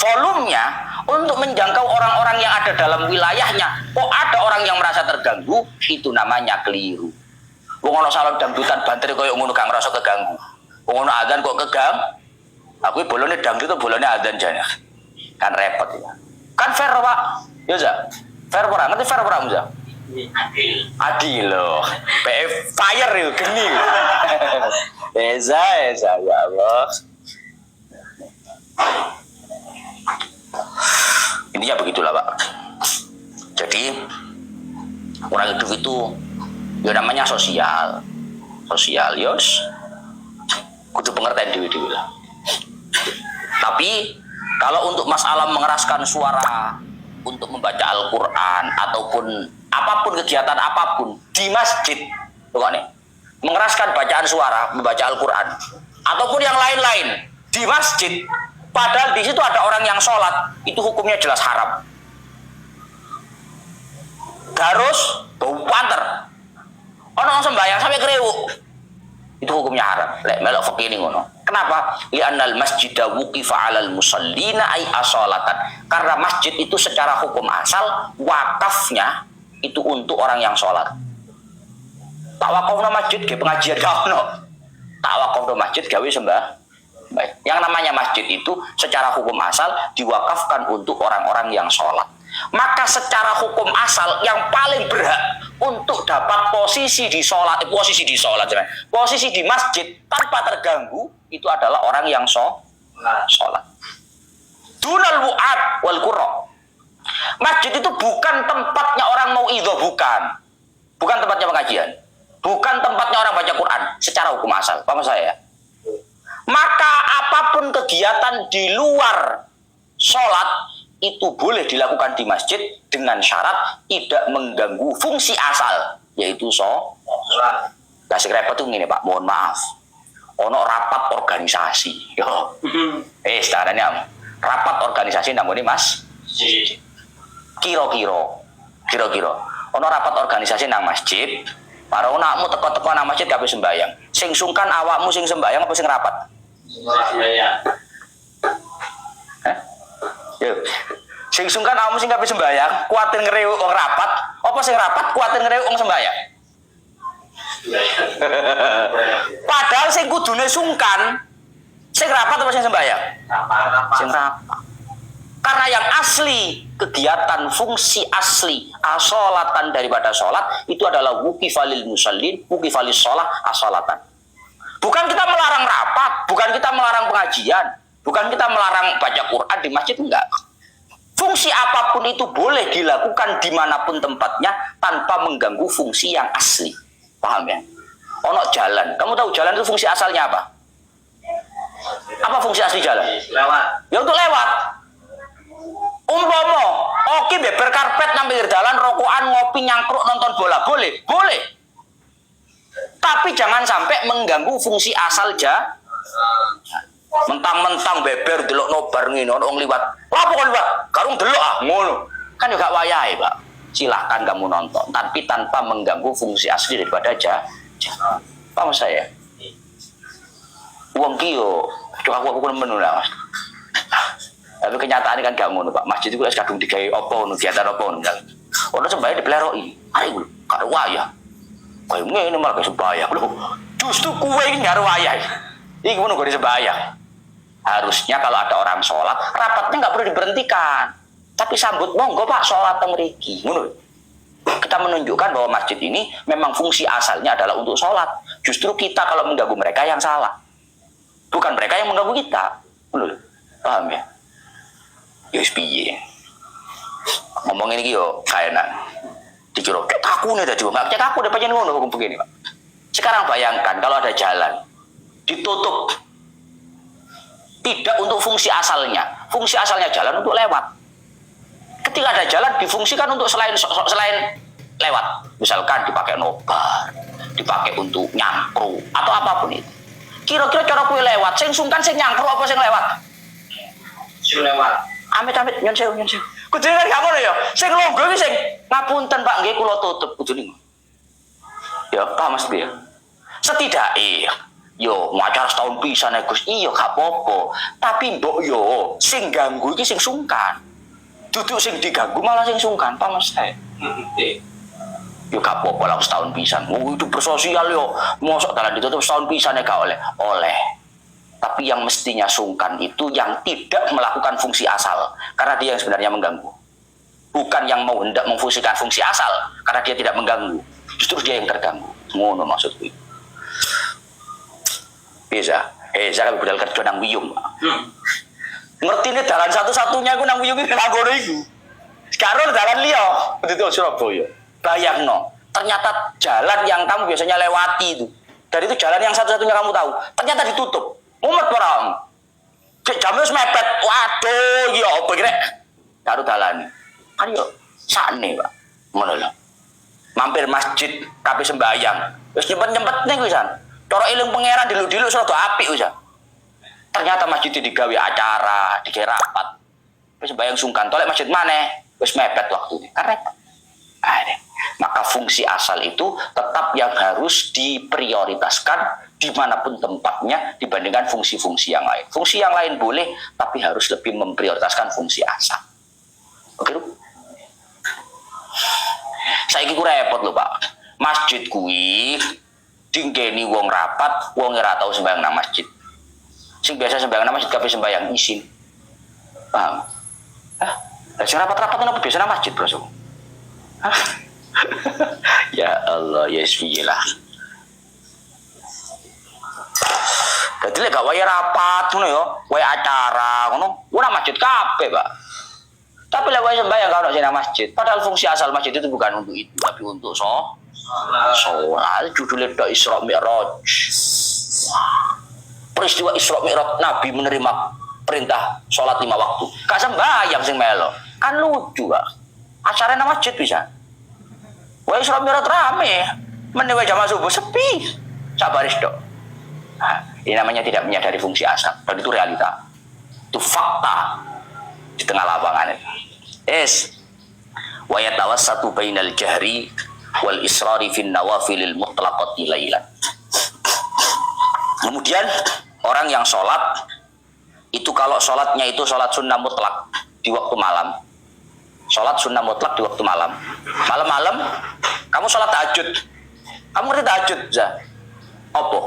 volumenya untuk menjangkau orang-orang yang ada dalam wilayahnya, kok ada orang yang merasa terganggu, itu namanya keliru. Wong ana salon dangdutan banter koyo ngono gak ngrasa keganggu. Wong ana adzan kok kegang. Aku bolone dangdut itu bolone adzan jane. Kan repot ya. Kan fair, Pak. Ya, Za. Fair ora? Ngerti fair ora, Za? Adil loh. PF fire itu geni. Eza ya Allah. Intinya begitulah Pak. Jadi orang hidup itu ya namanya sosial yos kudu pengertian dewi lah. Tapi kalau untuk masalah mengeraskan suara untuk membaca Al-Quran ataupun apapun kegiatan apapun di masjid, bukan nih, mengeraskan bacaan suara membaca Al-Quran ataupun yang lain-lain di masjid, padahal di situ ada orang yang sholat, itu hukumnya jelas haram. Terus bau panter, orang sembahyang sampai kerewuk, itu hukumnya haram. Lek melok fikih ini ngono. Kenapa? Li'annal masjida wuqifa 'alal musallina ay asolatan. Karena masjid itu secara hukum asal wakafnya itu untuk orang yang sholat. Tak wakafna masjid ge pengajian gak ono. Tak wakafna masjid gawe sembah. Baik. Yang namanya masjid itu secara hukum asal diwakafkan untuk orang-orang yang sholat. Maka secara hukum asal yang paling berhak untuk dapat posisi di masjid tanpa terganggu itu adalah orang yang sholat. Dunal wu'ad wal qurra. Masjid itu bukan tempatnya orang mau idho, bukan tempatnya pengajian, bukan tempatnya orang baca Quran secara hukum asal. Paham saya? Maka apapun kegiatan di luar sholat itu boleh dilakukan di masjid dengan syarat tidak mengganggu fungsi asal, yaitu sholat. Kasih repot tuh gini Pak, mohon maaf, ono rapat organisasi, yo, sekarangnya rapat organisasi namanya Mas, kira-kira, ono rapat organisasi nang masjid, para anakmu teko-teko nang masjid kabeh sembayang, sing sungkan awakmu sing sembayang apa sing rapat? Sembayang. Yo. Sing sungkan awakmu sing kabeh sembayang, kuatir ngerewuk wong rapat, apa sing rapat kuatir ngerewuk wong sembayang? Padahal sing kudune sungkan, sing rapat apa sing sembayang? Sing rapat. Karena yang asli, kegiatan fungsi asli asolatan daripada sholat itu adalah wukifalil musallin, wukifalis sholat asolatan. Bukan kita melarang rapat, bukan kita melarang pengajian, bukan kita melarang baca Quran di masjid, enggak. Fungsi apapun itu boleh dilakukan dimanapun tempatnya tanpa mengganggu fungsi yang asli. Paham ya? Ono jalan, kamu tahu jalan itu fungsi asalnya apa? Apa fungsi asli jalan? Lewat. Ya untuk lewat. Umpama, oke beber karpet nang pinggir jalan, rokokan, ngopi, nyangkruk, nonton bola, boleh. Tapi jangan sampai mengganggu fungsi asal mentang-mentang beber delok nobar ngene ono wong liwat. Lapo kon liwat? Karung delok ngono. Kan juga wayahe, Pak. Silahkan kamu nonton, tapi tanpa mengganggu fungsi asli daripada paham saya? Wong ki yo, aku nemen lah, Mas. Tapi kenyataan kan gak ngono, Pak. Masjid itu wis kadung digawe apa ngono, diatar apa ngono. Ono sembahyang dipeleroki. Arek lho, karo wayah. Kayak ngene malah sembahyang lho. Justru kuwe iki karo wayah. Iki ngono kok sembahyang. Harusnya kalau ada orang sholat, rapatnya nggak perlu diberhentikan. Tapi sambut monggo Pak sholat teng mriki. Ngono. Kita menunjukkan bahwa masjid ini memang fungsi asalnya adalah untuk sholat. Justru kita kalau mengganggu mereka yang salah. Bukan mereka yang mengganggu kita. Ngono. Paham ya? Yus piye. Ngomong ini yo kaenan. Dikira kaku nih tadi, nggak kaku deh pengen ngono hukum begini Pak. Sekarang bayangkan kalau ada jalan ditutup. Tidak untuk fungsi asalnya. Fungsi asalnya jalan untuk lewat. Ketika ada jalan difungsikan untuk selain lewat. Misalkan dipakai nobar, dipakai untuk nyangkru atau apapun itu. Kira-kira cara kuwi lewat, sing sungkan sing nyangkru apa sing lewat? Sing lewat. Amit-amit nyon sewu. Kudune kan gak ngono ya. Sing longgo iki sing ngapunten Pak nggih kula tutup kudune. Ya, paham Mas ya. Setidaknya yo ngacara setahun pisan ya Gus, iya gak apa-apa. Tapi mbok yo sing ganggu iki sing sungkan. Duduk sing diganggu malah sing sungkan, paham Mas? Yo gak apa-apa lah setahun pisan. Itu bersosial yo. Mosok dalan ditutup setahun pisan ya gak oleh. Tapi yang mestinya sungkan itu yang tidak melakukan fungsi asal, karena dia yang sebenarnya mengganggu. bukan yang mau hendak memfungsikan fungsi asal karena dia tidak mengganggu, justru dia yang terganggu. Ngono maksudku. Bisa. Saya budal kerja nang Wiyung. Ngerti nih jalan satu-satunya aku nang Wiyung iki nang kono iku. Sekarang jalan liya itu Surabaya. Bayangno, ternyata jalan yang kamu biasanya lewati itu, dari itu jalan yang satu-satunya kamu tahu, ternyata ditutup. Mumet orang. Cek jamnya mepet. Waduh, ya apa kira? Karo dalan. Kan yo sakne, Pak. Ngono lho. Mampir masjid, kape sembayang. Wis nyempet-nyempetne kuwi san. Cara eling pangeran dilu-dilu rada apik wis. Ternyata masjid itu digawe acara, digawe rapat. Wis sembayang sungkan, tolek masjid maneh, wis mepet waktune. Kan repot. Maka fungsi asal itu tetap yang harus diprioritaskan dimanapun tempatnya dibandingkan fungsi-fungsi yang lain. Fungsi yang lain boleh, tapi harus lebih memprioritaskan fungsi asal. Oke, Ru? Saiki ku repot lho, Pak. Masjid kuwi dinggeni wong rapat, wong ora tau sembahyang nang masjid. Sing biasa sembahyang nang masjid kabeh sembahyang isin. Paham? Lah sing rapat-rapat napa biasa nang masjid, Bro? Ya Allah, ya bismillah. Dadi lek gak wae rapat ngono ya, wae acara ngono, ora masjid kabeh, Pak. Tapi lek wae sembahyang kalau nang masjid, padahal fungsi asal masjid itu bukan untuk itu, tapi untuk sholat. Judulnya dak Isra Mi'raj. Peristiwa Isra Mi'raj, Nabi menerima perintah sholat 5 waktu. Gak sembahyang sing melo. Kan lucu, Pak. Acaranya nang masjid bisa. Wah, Isra Mi'raj rame. Menewa jamaah subuh sepi. Sabaris dok. Nah, ini namanya tidak menyadari fungsi asal. Dan itu realita. Itu fakta di tengah lapangan. Wa yatawassatu bainal jahri wal israri fin nawafilil mutlaqati lailan. Kemudian orang yang sholat itu kalau sholatnya itu sholat sunnah mutlak di waktu malam. Sholat sunnah mutlak di waktu malam. Malam-malam kamu sholat tahajud. Kamu ngerti tahajud, Zah? Apa?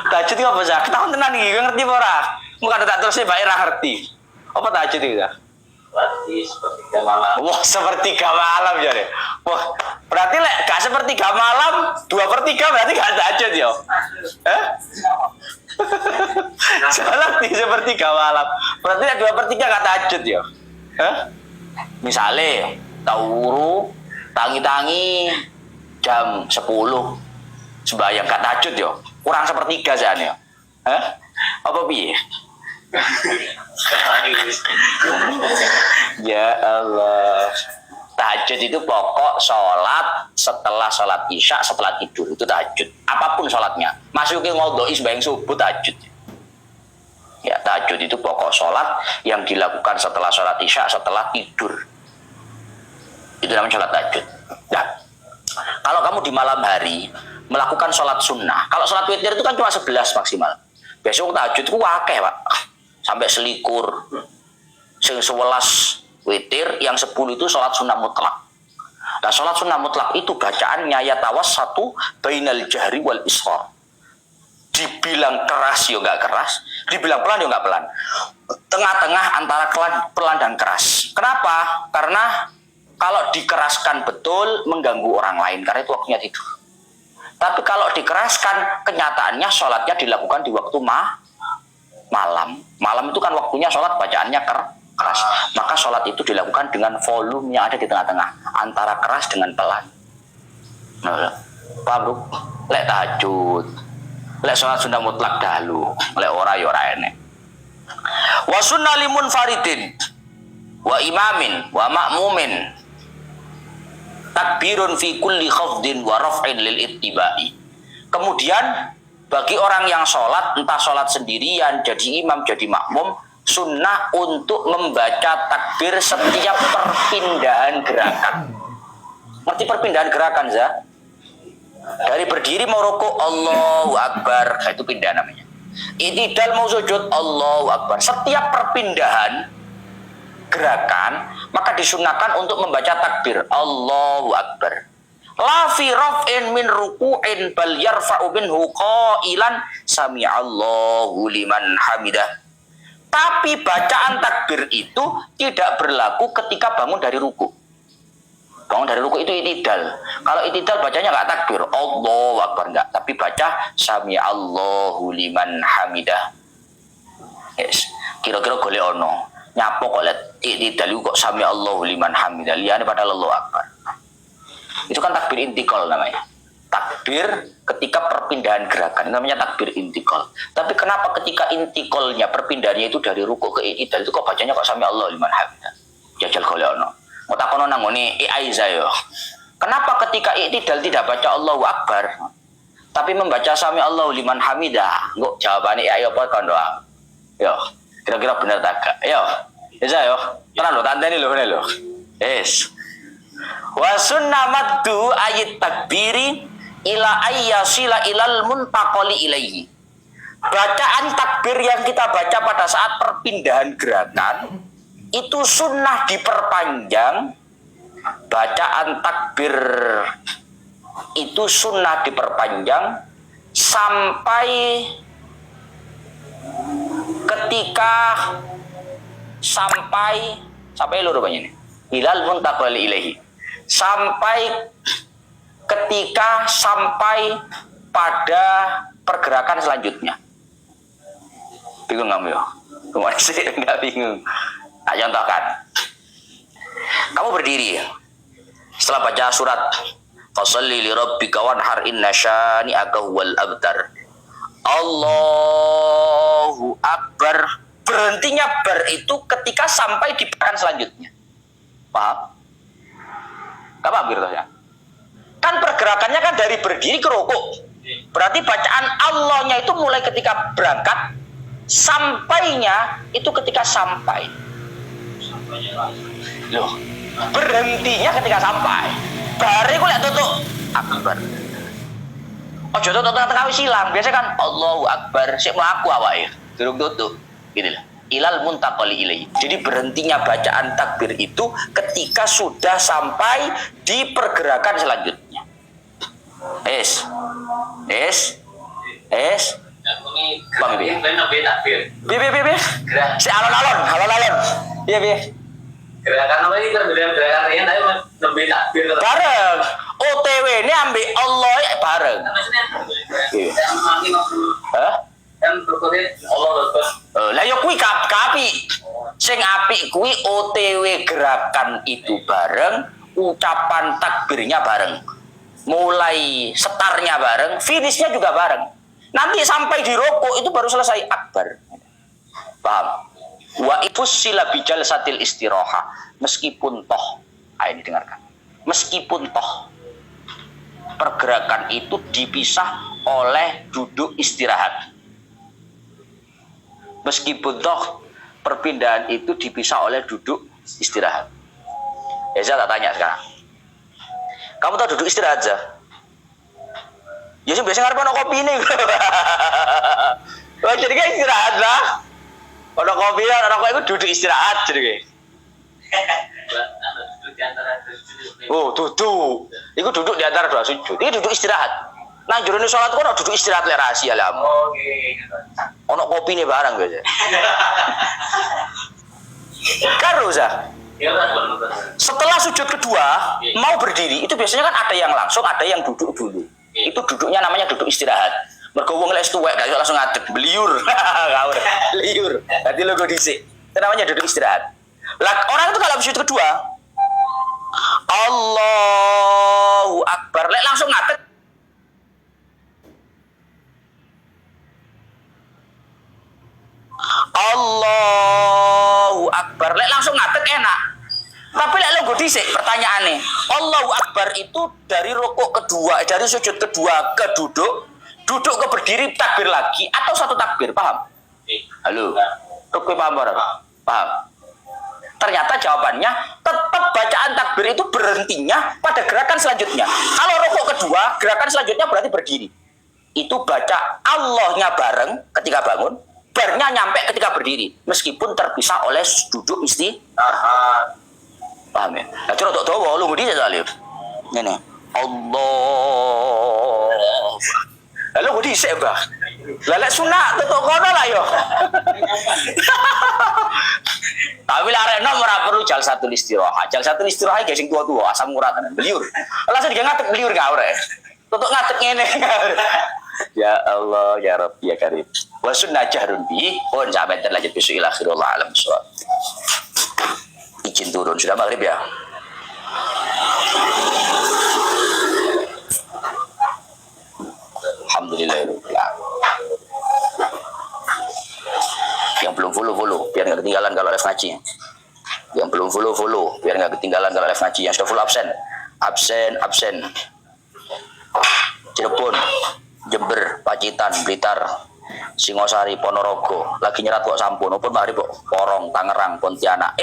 Tahajud itu apa, Zah? Kita tenan iki, ngerti apa ora? Muka tak terusnya baik ra ngerti. Apa tahajud itu, Zah? Sepertiga malam. Wah, sepertiga malam ya deh. Wah, berarti lek gak sepertiga malam, 2/3 berarti gak tahajud ya? Salah di sepertiga malam. Berarti lek 2/3 gak tahajud ya? Misale tawuru tangi-tangi jam 10 sembahyang gak tahajud ya? Kurang 1/3 jane ya. Apa piye? Ya Allah. Tahajud itu pokok sholat setelah sholat isya, setelah tidur itu tahajud. Apapun sholatnya, masukin ngodoi sembahyang subuh tahajud. Ya, tahajud itu pokok sholat yang dilakukan setelah sholat isya, setelah tidur. Itu namanya sholat tahajud. Nah, kalau kamu di malam hari melakukan sholat sunnah, kalau sholat witir itu kan cuma 11 maksimal. Besok tahajud itu wakeh, Pak. Sampai selikur. Sing 11 witir, yang 10 itu sholat sunnah mutlak. Nah, sholat sunnah mutlak itu bacaannya yatawassatu bainal jahri wal israr. Dibilang keras ya nggak keras, dibilang pelan ya nggak pelan. Tengah-tengah antara pelan dan keras. Kenapa? Karena kalau dikeraskan betul mengganggu orang lain, karena itu waktunya tidur. Tapi kalau dikeraskan, kenyataannya sholatnya dilakukan di waktu malam. Malam itu kan waktunya sholat bacaannya keras. Maka sholat itu dilakukan dengan volume yang ada di tengah-tengah antara keras dengan pelan. Paham, Bro? Lek tahajud, lek sholat sunnah mutlak dahulu, lek ora ya ora enek. Wa sunnah limun faridin wa imamin wa ma'mumin takbirun fi kulli khafdin wa raf'in lil ittiba'i. Kemudian bagi orang yang sholat, entah sholat sendirian, jadi imam, jadi makmum, sunnah untuk membaca takbir setiap perpindahan gerakan. Ngerti perpindahan gerakan, Zah? Dari berdiri mau rukuk, Allahu Akbar, itu pindah namanya. I'tidal mau sujud, Allahu Akbar. Setiap perpindahan gerakan, maka disunahkan untuk membaca takbir, Allahu Akbar. La fi raf'in min ruku'in bal yarfa'u minhu qailan sami'allahu liman hamidah. Tapi bacaan takbir itu tidak berlaku ketika bangun dari ruku. Bangun dari ruku itu itidal. Kalau itidal bacanya nggak takbir, Allahu Akbar nggak, tapi baca Sami Allahu liman hamidah. Yes. Kira-kira golek ono. Nyapo kok lihat itidal itu kok Sami Allahu liman hamidah. Liyane padahal Allahu Akbar. Itu kan takbir intikal namanya. Takbir ketika perpindahan gerakan, namanya takbir intikal. Tapi kenapa ketika intikalnya, perpindahannya itu dari ruku ke itidal itu kok bacanya kok Sami Allahu liman hamidah? Jajal golek ono. Mau takono nang ngene Aiza yo. Kenapa ketika i'tidal tidak baca Allahu Akbar, tapi membaca Sami Allahu liman hamidah? Engko jawabane ayo apa kon doa. Yo, kira-kira bener tak gak? Yo. Aiza yo. Tenan lho, tandeni lho ngene lho. Yes. Wa sunnah maddu ayat takbiri ila ayyasila ilal muntaqali ilaihi. Bacaan takbir yang kita baca pada saat perpindahan gerakan itu sunnah diperpanjang. Bacaan takbir itu sunnah diperpanjang sampai ketika sampai lho rupanya ini ilal muntaqali ilaihi, sampai ketika sampai pada pergerakan selanjutnya. Bingung kamu ya? Kemana sih? Enggak bingung. Tak contohkan. Kamu berdiri setelah baca surat Fasholli li rabbika wanhar inna syani'aka huwal abtar. Allahu Akbar. Berhentinya bar itu ketika sampai di bacaan selanjutnya. Paham? Gak paham gitu ya? Kan pergerakannya kan dari berdiri ke rukuk. Berarti bacaan Allahnya itu mulai ketika berangkat, sampainya itu ketika sampai. Loh, berhentinya ketika sampai. Bare ku lek tutuk Akbar. Ojo tutuk tengah-tengah wis ilang. Biasa kan Allahu Akbar sik mlaku awake. Durung tutuk. Gitu lah. Ilal muntaqali ilaihi. Jadi berhentinya bacaan takbir itu ketika sudah sampai di pergerakan selanjutnya. Es. Bang Bi. Bi. Si alon-alon. Iya, Bi. Gerakan apa ini perbedaan gerakan ini tapi lebih takbir bareng. OTW ini ambil Allah bareng. Hah? Kan berikutnya Allah Akbar. Lah yo kuwi kapi. Sing apik kuwi OTW gerakan itu bareng, ucapan takbirnya bareng. Mulai setarnya bareng, finishnya juga bareng. Nanti sampai di rukuk itu baru selesai Akbar. Paham? Wa ifussila bijal satil istiroha. Meskipun toh, ini dengarkan. Meskipun toh pergerakan itu dipisah oleh duduk istirahat. Meskipun toh perpindahan itu dipisah oleh duduk istirahat. Ya saya tak tanya sekarang. Kamu tahu duduk istirahat aja? Ya sih biasanya ngarep ono kopi ini. Wah jadi kayak istirahat lah. Ono kopi ono kok itu duduk istirahat jadi kayak. Oh duduk. Iku duduk di antara dua sujud. Ini duduk istirahat. Nah jurune sholat kok ono duduk istirahat lek rahasia lah. Oke. Ono kopi nih barang biasa. Karo Zah. Setelah sujud kedua mau berdiri itu biasanya kan ada yang langsung, ada yang duduk dulu. Itu duduknya namanya duduk istirahat. Mergo wong lek tuwek gak langsung ngadeg, beliur. Ngawur. Liur. Dadi logo dhisik. Itu namanya duduk istirahat. Lah orang itu kalau sujud kedua Allahu Akbar lek langsung ngadeg. Allahu Akbar lek langsung ngadeg enak. Tapi lek logo dhisik pertanyaane, Allahu Akbar itu dari rukuk kedua, dari sujud kedua ke duduk ke berdiri takbir lagi atau satu takbir, paham? Halo. Kowe paham ora? Paham. Ternyata jawabannya tetap bacaan takbir itu berhentinya pada gerakan selanjutnya. Kalau rukuk kedua, gerakan selanjutnya berarti berdiri. Itu baca Allahnya bareng ketika bangun, barnya nyampe ketika berdiri, meskipun terpisah oleh duduk istirahat. Paham ya? Nah, coba untuk dawa, lu ngudi aja Alif. Ini, Allah. Lalu ngudi sih bah. Lalek sunat, tutup kono lah yo. Tapi lare nom ora perlu jalsatul istirahat. Jalsatul istirahat ge sing tua-tua asam urat beliur. Langsung dia ngatek beliur gak ora. Tutuk ngatek ngene. Ya Allah ya Rabbi ya Karim. Wa sunnah jahrun bi. Pun sampai terlanjut besok ila akhirul alam sholat. Izin turun sudah maghrib ya. Alhamdulillah. Yang belum follow biar nggak ketinggalan kalau live ngaji. Yang belum follow biar nggak ketinggalan kalau live ngaji. Yang sudah full absen. Cirebon, Jember, Pacitan, Blitar, Singosari, Ponorogo. Lagi nyerat kok sampun. Pun mari kok Porong, Tangerang, Pontianak.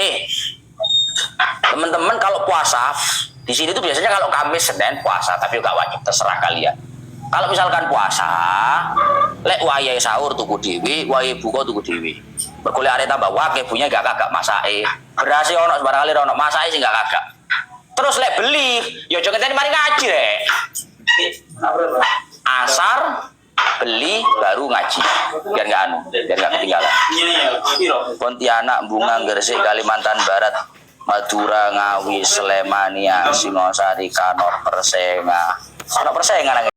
Teman-teman kalau puasa di sini tuh biasanya kalau Kamis, Senin puasa, tapi nggak wajib, terserah kalian. Kalau misalkan puasa, lek wayahe sahur tuku dhewe, wayahe buka tuku dhewe. Mergo lek arek tambah wake bunyi gak kagak masake. Berase ono sembarang kali ono masake sing gak kagak. Terus lek beli, ya aja ngenteni mari ngaji rek. Asar beli baru ngaji. Biar enggak ketinggalan. Pontianak, Bunga, Gresik, Kalimantan Barat, Madura, Ngawi, Slemania, Singosari, Kanor, Persenga. Ono persenga nang